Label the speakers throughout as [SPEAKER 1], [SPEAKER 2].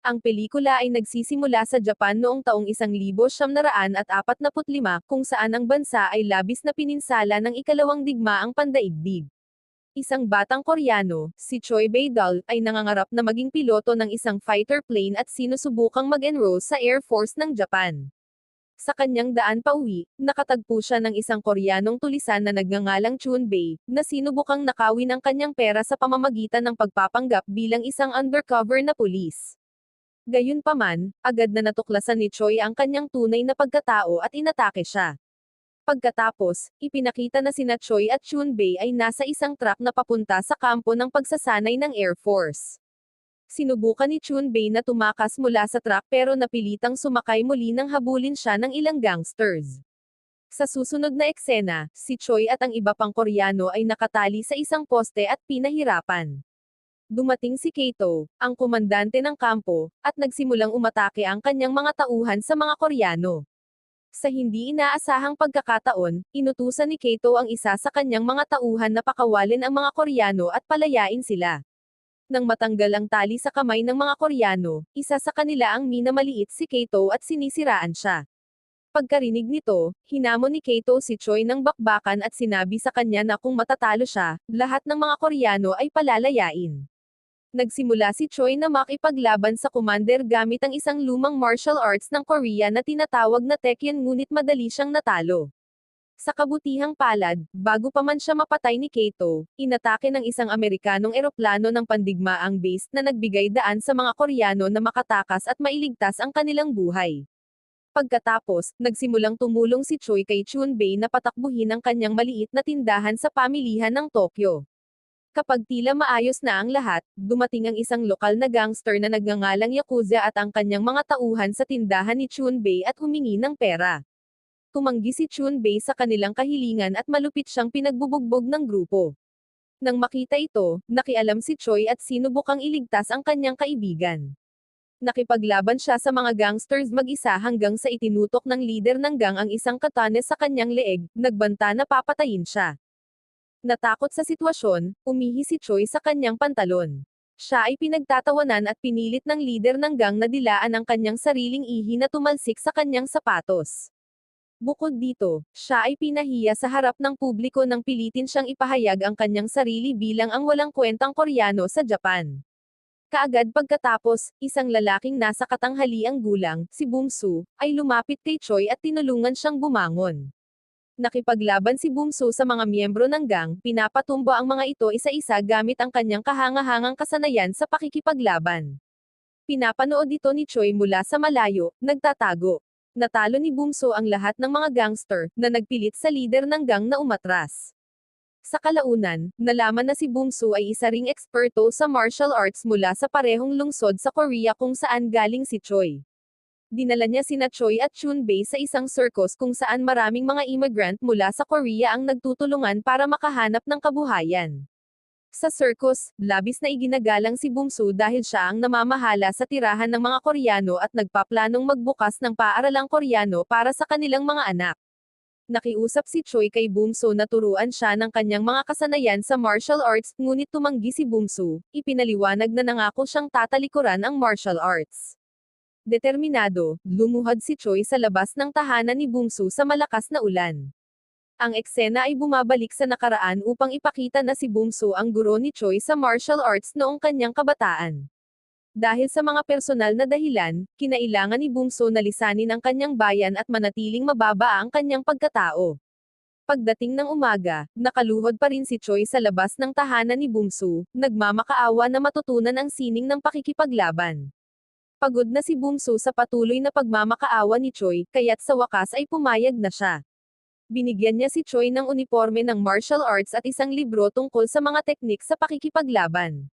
[SPEAKER 1] Ang pelikula ay nagsisimula sa Japan noong taong 1945 kung saan ang bansa ay labis na pininsala ng ikalawang digmaang pandaigdig. Isang batang Koreano, si Choi Bae-dul, ay nangangarap na maging piloto ng isang fighter plane at sinusubukang mag-enroll sa Air Force ng Japan. Sa kanyang daan pauwi, nakatagpo siya ng isang Koreanong tulisan na nagngangalang Chun-bae, na sinubukang nakawin ang kanyang pera sa pamamagitan ng pagpapanggap bilang isang undercover na pulis. Gayunpaman, agad na natuklasan ni Choi ang kanyang tunay na pagkatao at inatake siya. Pagkatapos, ipinakita na sina Choi at Chun-bae ay nasa isang truck na papunta sa kampo ng pagsasanay ng Air Force. Sinubukan ni Chun-bae na tumakas mula sa truck pero napilitang sumakay muli nang habulin siya ng ilang gangsters. Sa susunod na eksena, si Choi at ang iba pang Koreano ay nakatali sa isang poste at pinahirapan. Dumating si Kato, ang komandante ng kampo, at nagsimulang umatake ang kanyang mga tauhan sa mga Koreano. Sa hindi inaasahang pagkakataon, inutusan ni Kato ang isa sa kanyang mga tauhan na pakawalin ang mga Koreano at palayain sila. Nang matanggal ang tali sa kamay ng mga Koreano, isa sa kanila ang minamaliit si Kato at sinisiraan siya. Pagkarinig nito, hinamon ni Kato si Choi ng bakbakan at sinabi sa kanya na kung matatalo siya, lahat ng mga Koreano ay palalayain. Nagsimula si Choi na makipaglaban sa commander gamit ang isang lumang martial arts ng Korea na tinatawag na Taekyon ngunit madali siyang natalo. Sa kabutihang palad, bago pa man siya mapatay ni Kato, inatake ng isang Amerikanong eroplano ng pandigmaang base na nagbigay daan sa mga Koreano na makatakas at mailigtas ang kanilang buhay. Pagkatapos, nagsimulang tumulong si Choi kay Chun-bae na patakbuhin ang kanyang maliit na tindahan sa pamilihan ng Tokyo. Kapag tila maayos na ang lahat, dumating ang isang lokal na gangster na nagngangalang Yakuza at ang kanyang mga tauhan sa tindahan ni Chun-bae at humingi ng pera. Tumanggi si Chun-bae sa kanilang kahilingan at malupit siyang pinagbubugbog ng grupo. Nang makita ito, nakialam si Choi at sinubukang iligtas ang kanyang kaibigan. Nakipaglaban siya sa mga gangsters mag-isa hanggang sa itinutok ng leader ng gang ang isang katana sa kanyang leeg, nagbanta na papatayin siya. Natakot sa sitwasyon, umihi si Choi sa kanyang pantalon. Siya ay pinagtatawanan at pinilit ng leader ng gang na dilaan ang kanyang sariling ihi na tumalsik sa kanyang sapatos. Bukod dito, siya ay pinahiya sa harap ng publiko nang pilitin siyang ipahayag ang kanyang sarili bilang ang walang kwentang Koreano sa Japan. Kaagad pagkatapos, isang lalaking nasa katanghaliang gulang, si Bumsu, ay lumapit kay Choi at tinulungan siyang bumangon. Nakipaglaban si Bumsu sa mga miyembro ng gang, pinapatumba ang mga ito isa-isa gamit ang kanyang kahangahangang kasanayan sa pakikipaglaban. Pinapanood ito ni Choi mula sa malayo, nagtatago. Natalo ni Bumsu ang lahat ng mga gangster, na nagpilit sa leader ng gang na umatras. Sa kalaunan, nalaman na si Bumsu ay isa ring eksperto sa martial arts mula sa parehong lungsod sa Korea kung saan galing si Choi. Dinala niya sina Choi at Chun-bae sa isang circus kung saan maraming mga immigrant mula sa Korea ang nagtutulungan para makahanap ng kabuhayan. Sa circus, labis na iginagalang si Bumsu dahil siya ang namamahala sa tirahan ng mga Koreano at nagpaplanong magbukas ng paaralang Koreano para sa kanilang mga anak. Nakiusap si Choi kay Bumsu na turuan siya ng kanyang mga kasanayan sa martial arts, ngunit tumanggi si Bumsu, ipinaliwanag na nangako siyang tatalikuran ang martial arts. Determinado, lumuhad si Choi sa labas ng tahanan ni Bumsu sa malakas na ulan. Ang eksena ay bumabalik sa nakaraan upang ipakita na si Bumsu ang guro ni Choi sa martial arts noong kanyang kabataan. Dahil sa mga personal na dahilan, kinailangan ni Bumsu na lisanin ang kanyang bayan at manatiling mababa ang kanyang pagkatao. Pagdating ng umaga, nakaluhod pa rin si Choi sa labas ng tahanan ni Bumsu, nagmamakaawa na matutunan ang sining ng pakikipaglaban. Pagod na si Bumsu sa patuloy na pagmamakaawa ni Choi, kaya't sa wakas ay pumayag na siya. Binigyan niya si Choi ng uniforme ng martial arts at isang libro tungkol sa mga teknik sa pakikipaglaban.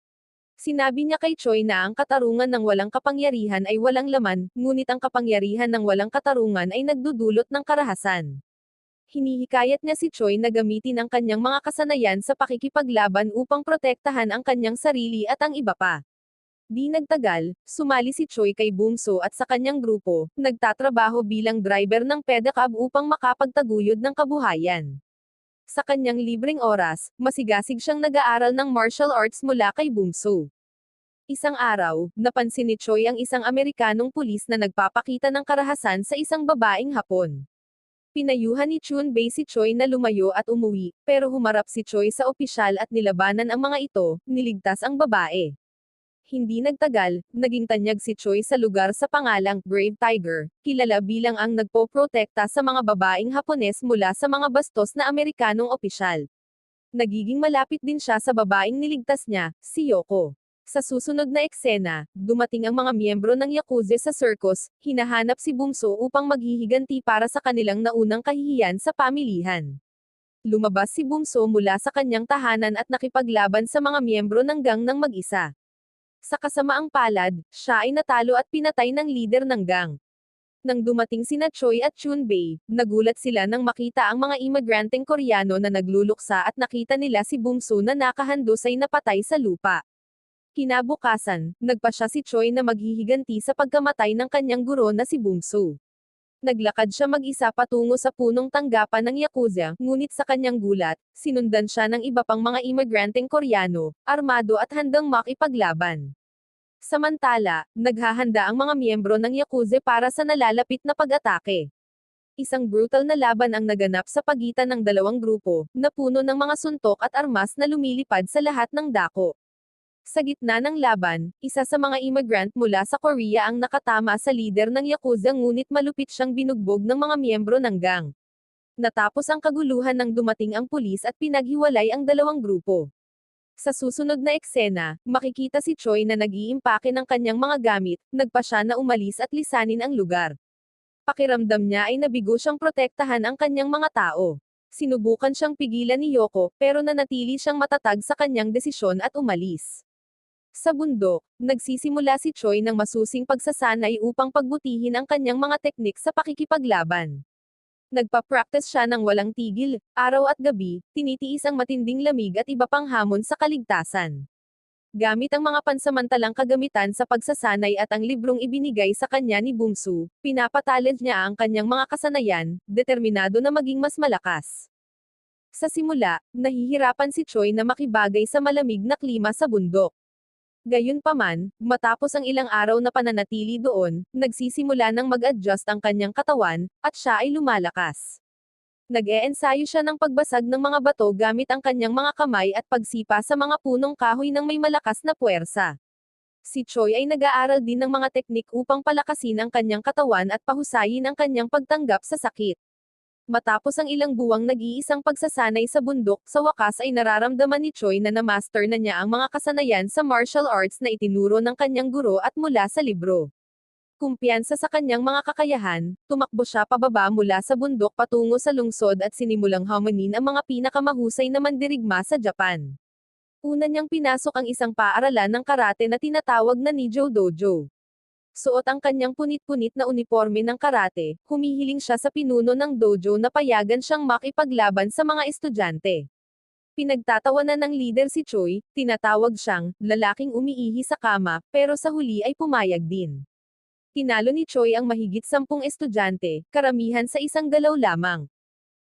[SPEAKER 1] Sinabi niya kay Choi na ang katarungan ng walang kapangyarihan ay walang laman, ngunit ang kapangyarihan ng walang katarungan ay nagdudulot ng karahasan. Hinihikayat niya si Choi na gamitin ang kanyang mga kasanayan sa pakikipaglaban upang protektahan ang kanyang sarili at ang iba pa. Di nagtagal, sumali si Choi kay Bumsu at sa kanyang grupo, nagtatrabaho bilang driver ng pedicab upang makapagtaguyod ng kabuhayan. Sa kanyang libreng oras, masigasig siyang nag-aaral ng martial arts mula kay Bumsu. Isang araw, napansin ni Choi ang isang Amerikanong pulis na nagpapakita ng karahasan sa isang babaeng Hapon. Pinayuhan ni Chun Bei si Choi na lumayo at umuwi, pero humarap si Choi sa opisyal at nilabanan ang mga ito, niligtas ang babae. Hindi nagtagal, naging tanyag si Choi sa lugar sa pangalang Brave Tiger, kilala bilang ang nagpoprotekta sa mga babaeng Hapones mula sa mga bastos na Amerikanong opisyal. Nagiging malapit din siya sa babaeng niligtas niya, si Yoko. Sa susunod na eksena, dumating ang mga miyembro ng Yakuza sa circus, hinahanap si Bumso upang maghihiganti para sa kanilang naunang kahihiyan sa pamilihan. Lumabas si Bumso mula sa kanyang tahanan at nakipaglaban sa mga miyembro ng gang ng mag-isa. Sa kasamaang palad, siya ay natalo at pinatay ng lider ng gang. Nang dumating sina Choi at Chun Bei, nagulat sila nang makita ang mga imigranteng Koreano na nagluluksa at nakita nila si Bumso na nakahandusay na patay sa lupa. Kinabukasan, nagpasya si Choi na maghihiganti sa pagkamatay ng kanyang guro na si Bumso. Naglakad siya mag-isa patungo sa punong tanggapan ng Yakuza, ngunit sa kanyang gulat, sinundan siya ng iba pang mga imigranteng Koreano, armado at handang makipaglaban. Samantala, naghahanda ang mga miyembro ng Yakuza para sa nalalapit na pag-atake. Isang brutal na laban ang naganap sa pagitan ng dalawang grupo, na puno ng mga suntok at armas na lumilipad sa lahat ng dako. Sa gitna ng laban, isa sa mga immigrant mula sa Korea ang nakatama sa lider ng Yakuza ngunit malupit siyang binugbog ng mga miyembro ng gang. Natapos ang kaguluhan nang dumating ang pulis at pinaghiwalay ang dalawang grupo. Sa susunod na eksena, makikita si Choi na nag-iimpake ng kanyang mga gamit, nagpa siya na umalis at lisanin ang lugar. Pakiramdam niya ay nabigo siyang protektahan ang kanyang mga tao. Sinubukan siyang pigilan ni Yoko, pero nanatili siyang matatag sa kanyang desisyon at umalis. Sa bundok, nagsisimula si Choi ng masusing pagsasanay upang pagbutihin ang kanyang mga teknik sa pakikipaglaban. Nagpa-practice siya ng walang tigil, araw at gabi, tinitiis ang matinding lamig at iba pang hamon sa kaligtasan. Gamit ang mga pansamantalang kagamitan sa pagsasanay at ang librong ibinigay sa kanya ni Bumsu, pinapatalaga niya ang kanyang mga kasanayan, determinado na maging mas malakas. Sa simula, nahihirapan si Choi na makibagay sa malamig na klima sa bundok. Gayunpaman, matapos ang ilang araw na pananatili doon, nagsisimula ng mag-adjust ang kanyang katawan, at siya ay lumalakas. Nag-eensayo siya ng pagbasag ng mga bato gamit ang kanyang mga kamay at pagsipa sa mga punong kahoy ng may malakas na puwersa. Si Choi ay nag-aaral din ng mga teknik upang palakasin ang kanyang katawan at pahusayin ang kanyang pagtanggap sa sakit. Matapos ang ilang buwang nag-iisang pagsasanay sa bundok, sa wakas ay nararamdaman ni Choi na na-master na niya ang mga kasanayan sa martial arts na itinuro ng kanyang guro at mula sa libro. Kumpiyansa sa kanyang mga kakayahan, tumakbo siya pababa mula sa bundok patungo sa lungsod at sinimulang hamunin ang mga pinakamahusay na mandirigma sa Japan. Una niyang pinasok ang isang paaralan ng karate na tinatawag na Nijo Dojo. Suot ang kanyang punit-punit na uniforme ng karate, humihiling siya sa pinuno ng dojo na payagan siyang makipaglaban sa mga estudyante. Pinagtatawanan ng lider si Choi, tinatawag siyang lalaking umiihi sa kama, pero sa huli ay pumayag din. Tinalo ni Choi ang mahigit 10 estudyante, karamihan sa isang galaw lamang.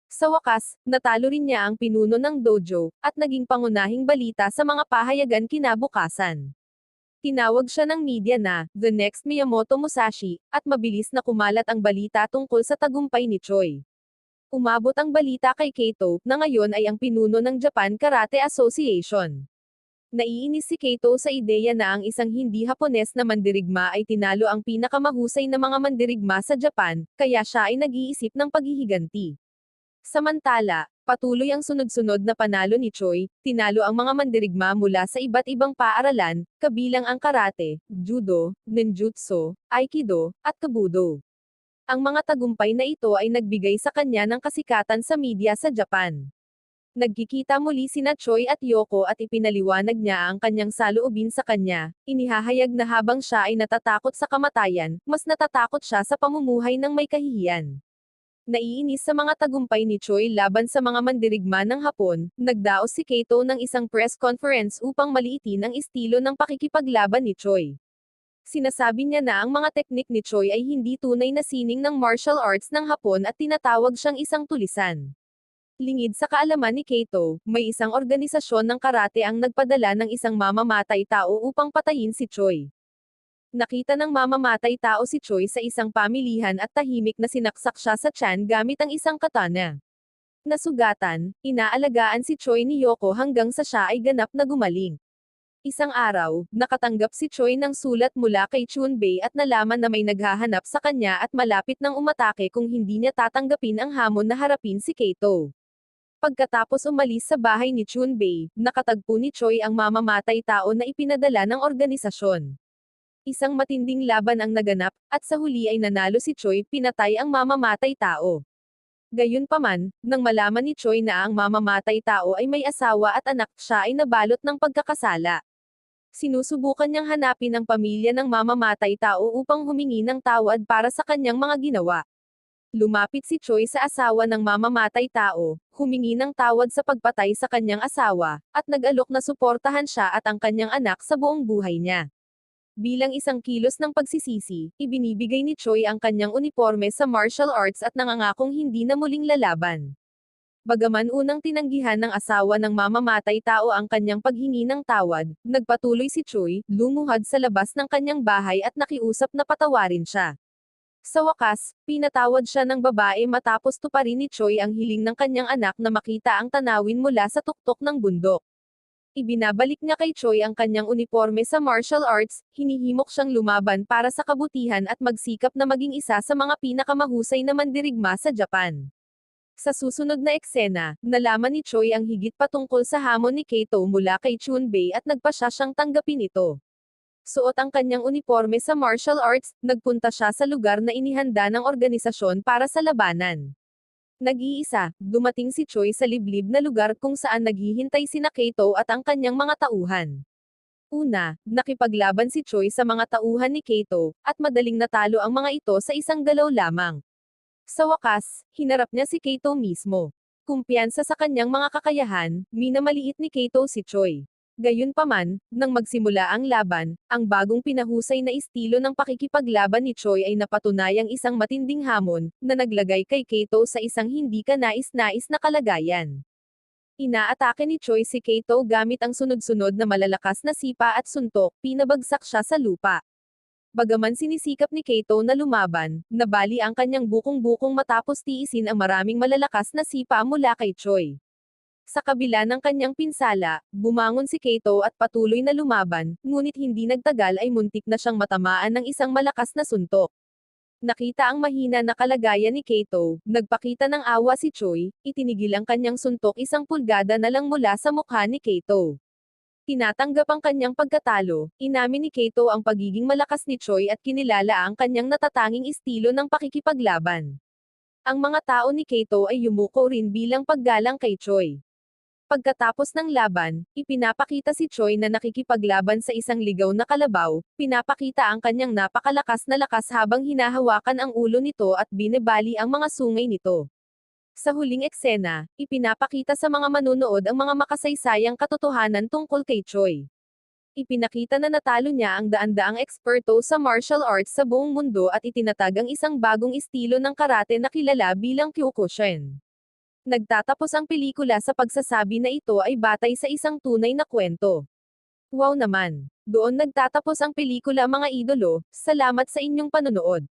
[SPEAKER 1] Sa wakas, natalo rin niya ang pinuno ng dojo, at naging pangunahing balita sa mga pahayagan kinabukasan. Tinawag siya ng media na, the next Miyamoto Musashi, at mabilis na kumalat ang balita tungkol sa tagumpay ni Choi. Umabot ang balita kay Kato, na ngayon ay ang pinuno ng Japan Karate Association. Naiinis si Kato sa ideya na ang isang hindi Hapones na mandirigma ay tinalo ang pinakamahusay na mga mandirigma sa Japan, kaya siya ay nag-iisip ng paghihiganti. Samantala, patuloy ang sunod-sunod na panalo ni Choi, tinalo ang mga mandirigma mula sa iba't ibang paaralan, kabilang ang karate, judo, ninjutsu, aikido, at kabudo. Ang mga tagumpay na ito ay nagbigay sa kanya ng kasikatan sa media sa Japan. Nagkikita muli sina Choi at Yoko at ipinaliwanag niya ang kanyang saloobin sa kanya, inihahayag na habang siya ay natatakot sa kamatayan, mas natatakot siya sa pamumuhay ng may kahihiyan. Naiinis sa mga tagumpay ni Choi laban sa mga mandirigma ng Hapon, nagdaos si Kato ng isang press conference upang maliitin ang estilo ng pakikipaglaban ni Choi. Sinasabi niya na ang mga teknik ni Choi ay hindi tunay na sining ng martial arts ng Hapon at tinatawag siyang isang tulisan. Lingid sa kaalaman ni Kato, may isang organisasyon ng karate ang nagpadala ng isang mamamatay tao upang patayin si Choi. Nakita ng mamamatay tao si Choi sa isang pamilihan at tahimik na sinaksak siya sa tiyan gamit ang isang katana. Nasugatan, inaalagaan si Choi ni Yoko hanggang sa siya ay ganap na gumaling. Isang araw, nakatanggap si Choi ng sulat mula kay Chunbei at nalaman na may naghahanap sa kanya at malapit nang umatake kung hindi niya tatanggapin ang hamon na harapin si Kato. Pagkatapos umalis sa bahay ni Chunbei, nakatagpo ni Choi ang mamamatay tao na ipinadala ng organisasyon. Isang matinding laban ang naganap, at sa huli ay nanalo si Choi, pinatay ang mamamatay tao. Gayunpaman, nang malaman ni Choi na ang mamamatay tao ay may asawa at anak, siya ay nabalot ng pagkakasala. Sinusubukan niyang hanapin ang pamilya ng mamamatay tao upang humingi ng tawad para sa kanyang mga ginawa. Lumapit si Choi sa asawa ng mamamatay tao, humingi ng tawad sa pagpatay sa kanyang asawa, at nag-alok na suportahan siya at ang kanyang anak sa buong buhay niya. Bilang isang kilos ng pagsisisi, ibinibigay ni Choi ang kanyang uniforme sa martial arts at nangangakong hindi na muling lalaban. Bagaman unang tinanggihan ng asawa ng mamamatay tao ang kanyang paghingi ng tawad, nagpatuloy si Choi, lumuhad sa labas ng kanyang bahay at nakiusap na patawarin siya. Sa wakas, pinatawad siya ng babae matapos tuparin ni Choi ang hiling ng kanyang anak na makita ang tanawin mula sa tuktok ng bundok. Ibinabalik niya kay Choi ang kanyang uniforme sa martial arts, hinihimok siyang lumaban para sa kabutihan at magsikap na maging isa sa mga pinakamahusay na mandirigma sa Japan. Sa susunod na eksena, nalaman ni Choi ang higit pa tungkol sa hamon ni Kato mula kay Chunbei at nagpasya siyang tanggapin ito. Suot ang kanyang uniforme sa martial arts, nagpunta siya sa lugar na inihanda ng organisasyon para sa labanan. Nag-iisa, dumating si Choi sa liblib na lugar kung saan naghihintay sina Kato at ang kanyang mga tauhan. Una, nakipaglaban si Choi sa mga tauhan ni Kato, at madaling natalo ang mga ito sa isang galaw lamang. Sa wakas, hinarap niya si Kato mismo. Kumpiyansa sa kanyang mga kakayahan, minamaliit ni Kato si Choi. Gayunpaman, nang magsimula ang laban, ang bagong pinahusay na estilo ng pakikipaglaban ni Choi ay napatunayang isang matinding hamon, na naglagay kay Kato sa isang hindi kanais-nais na kalagayan. Inaatake ni Choi si Kato gamit ang sunod-sunod na malalakas na sipa at suntok, pinabagsak siya sa lupa. Bagaman sinisikap ni Kato na lumaban, nabali ang kanyang bukong-bukong matapos tiisin ang maraming malalakas na sipa mula kay Choi. Sa kabila ng kanyang pinsala, bumangon si Kato at patuloy na lumaban, ngunit hindi nagtagal ay muntik na siyang matamaan ng isang malakas na suntok. Nakita ang mahina na kalagayan ni Kato, nagpakita ng awa si Choi, itinigil ang kanyang suntok 1 pulgada na lang mula sa mukha ni Kato. Tinatanggap ang kanyang pagkatalo, inamin ni Kato ang pagiging malakas ni Choi at kinilala ang kanyang natatanging estilo ng pakikipaglaban. Ang mga tao ni Kato ay yumuko rin bilang paggalang kay Choi. Pagkatapos ng laban, ipinapakita si Choi na nakikipaglaban sa isang ligaw na kalabaw, pinapakita ang kanyang napakalakas na lakas habang hinahawakan ang ulo nito at binebali ang mga sungay nito. Sa huling eksena, ipinapakita sa mga manunood ang mga makasaysayang katotohanan tungkol kay Choi. Ipinakita na natalo niya ang daan-daang eksperto sa martial arts sa buong mundo at itinatag ang isang bagong estilo ng karate na kilala bilang Kyokushin. Nagtatapos ang pelikula sa pagsasabi na ito ay batay sa isang tunay na kwento. Wow naman! Doon nagtatapos ang pelikula mga idolo, salamat sa inyong panonood.